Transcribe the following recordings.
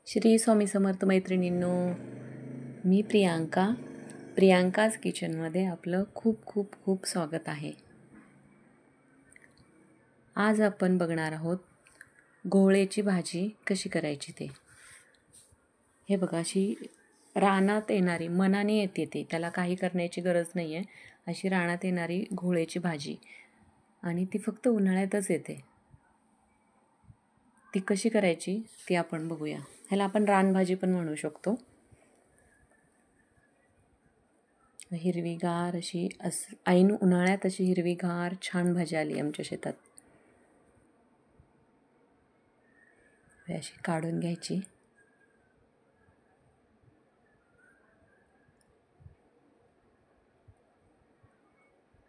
श्री स्वामी समर्थ मैत्रिणींनो, मी प्रियांकाज किचनमध्ये आपलं खूप खूप खूप स्वागत आहे. आज आपण बघणार आहोत घोळेची भाजी कशी करायची ते. हे बघा, अशी रानात येणारी, मनाने येते ती, त्याला काही करण्याची गरज नाही आहे, अशी रानात येणारी घोळेची भाजी, आणि ती फक्त उन्हाळ्यातच येते. ती कशी करायची ती आपण बघूया. ह्याला आपण रानभाजी पण म्हणू शकतो. हिरवीगार अशी ऐन उन्हाळ्यात अशी हिरवीगार छान भाजी आली आमच्या शेतात. अशी काढून घ्यायची.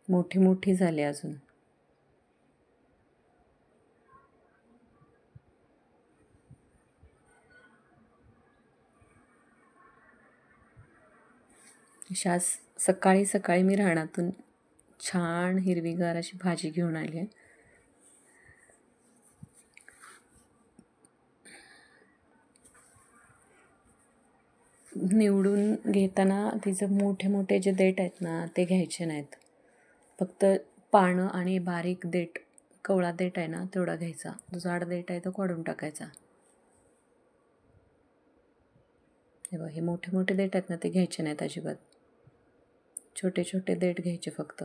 मोठी मोठी झाली अजून. अशा सकाळी सकाळी मी रानातून छान हिरवीगार अशी भाजी घेऊन आली आहे. निवडून घेताना तिचं मोठे मोठे जे देठ आहेत ना ते घ्यायचे नाहीत. फक्त पानं आणि बारीक देठ, कवळा देठ आहे ना तेवढा घ्यायचा. जो जाड देठ आहे तो काढून टाकायचा. हे बघ, हे मोठे मोठे देठ आहेत ना ते घ्यायचे नाहीत अजिबात. छोटे छोटे देठ घ्यायचे फक्त.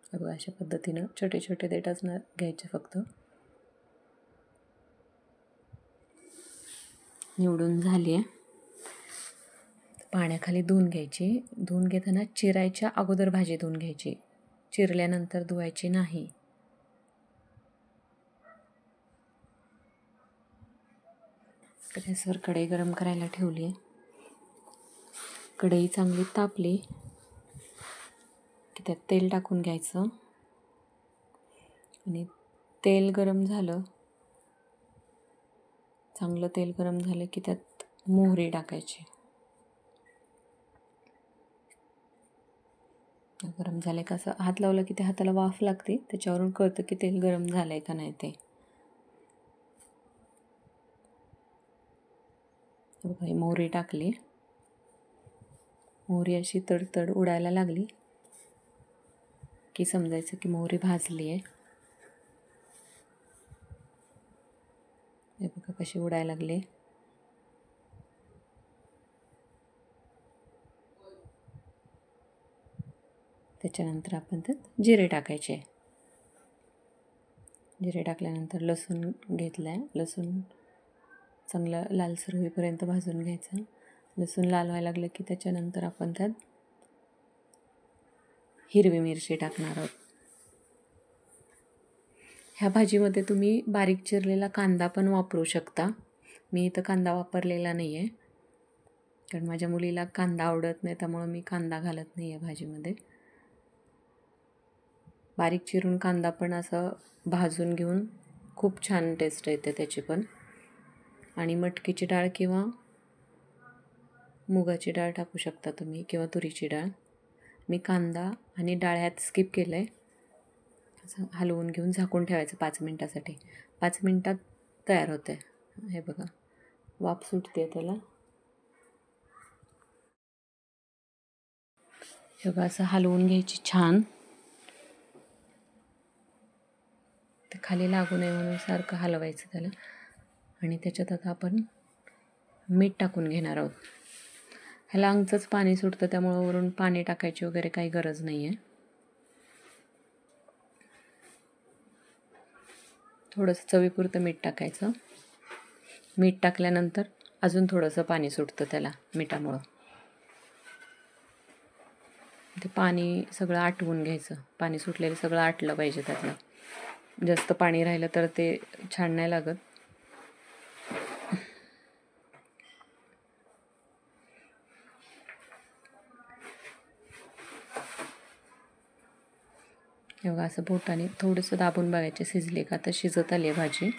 हे बघ, अशा पद्धतीनं छोटे छोटे देठच घ्यायचे फक्त. निवडून झाली आहे. पाण्याखाली धुवून घ्यायची. धुवून घेताना चिरायच्या अगोदर भाजी धुवून घ्यायची, चिरल्यानंतर धुवायची नाही. गॅसवर कढई गरम करायला ठेवली आहे. कढई चांगली तापली की त्यात तेल टाकून घ्यायचं. आणि तेल गरम झालं, चांगलं तेल गरम झालं की त्यात मोहरी टाकायची. गरम झाले का असं हात लावला की ते हाताला वाफ लागते, त्याच्यावरून कळतं की तेल गरम झालंय का नाही ते. बघा, मोहरी टाकली. मोहरी अशी तडतड उडायला लागली की समजायचं की मोहरी भाजली आहे. हे बघा कशी उडायला लागली. त्याच्यानंतर आपण त्यात जिरे टाकायचे. जिरे टाकल्यानंतर लसूण घेतला आहे. लसूण चांगलं लालसर होईपर्यंत भाजून घ्यायचं. लसूण लाल व्हायला लागलं की त्याच्यानंतर आपण त्यात हिरवी मिरची टाकणार आहोत. ह्या भाजीमध्ये तुम्ही बारीक चिरलेला कांदा पण वापरू शकता. मी इथं कांदा वापरलेला नाही आहे, कारण माझ्या मुलीला कांदा आवडत नाही, त्यामुळं मी कांदा घालत नाही आहे भाजीमध्ये. बारीक चिरून कांदा पण असं भाजून घेऊन खूप छान टेस्ट येते त्याची पण. आणि मटकीची डाळ किंवा मुगाची डाळ टाकू शकता तुम्ही, किंवा तुरीची डाळ. मी कांदा आणि डाळ ह्यात स्किप केलं आहे. असं हलवून घेऊन झाकून ठेवायचं 5 मिनटासाठी. 5 मिनटात तयार होते. हे बघा, वाफ सुटते त्याला. हे बघा, असं हलवून घ्यायची छान. ते खाली लागू नये म्हणून सारखं हलवायचं त्याला. आणि त्याच्यात आता आपण मीठ टाकून घेणार आहोत. ह्याला अंगचंच पाणी सुटतं, त्यामुळं वरून पाणी टाकायची वगैरे काही गरज नाही आहे. थोडंसं चवीपुरतं मीठ टाकायचं. मीठ टाकल्यानंतर अजून थोडंसं पाणी सुटतं त्याला मिठामुळं. ते पाणी सगळं आटवून घ्यायचं. पाणी सुटलेलं सगळं आटलं पाहिजे त्यातलं. जास्त पाणी राहिलं तर ते छान नाही लागत. एवढं असं बोटाने थोडंसं दाबून बघायचे शिजले का. तर शिजत आली आहे भाजी.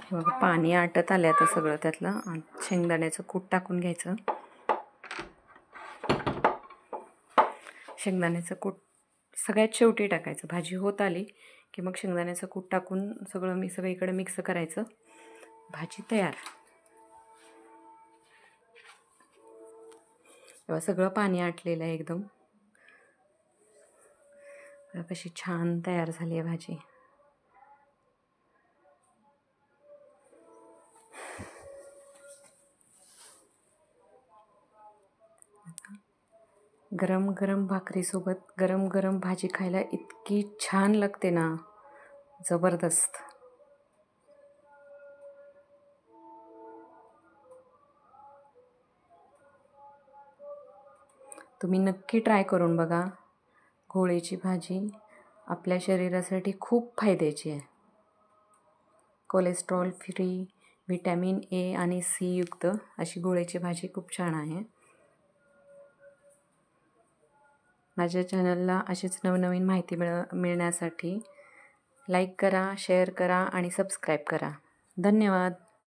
हे बघा पाणी आटत आलं आता सगळं त्यातलं. आणि शेंगदाण्याचं कूट टाकून घ्यायचं. शेंगदाण्याचं कूट सगळ्यात शेवटी टाकायचं. भाजी होत आली की मग शेंगदाण्याचं कूट टाकून सगळं सगळीकडे मिक्स करायचं. भाजी तयार. तेव्हा सगळं पाणी आटलेलं आहे एकदम. कशी छान तयार झाली आहे भाजी. गरम गरम भाकरीसोबत गरम गरम भाजी खायला इतकी छान लागते ना, जबरदस्त. तुम्ही नक्की ट्राय करून बघा. घोळेची भाजी आपल्या शरीरासाठी खूप फायद्याची आहे. कोलेस्ट्रॉल फ्री, व्हिटॅमिन ए आणि सी युक्त अशी घोळेची भाजी खूप छान आहे. माझ्या चॅनलला अशीच नवनवीन माहिती मिळण्यासाठी लाईक करा, शेअर करा आणि सबस्क्राईब करा. धन्यवाद.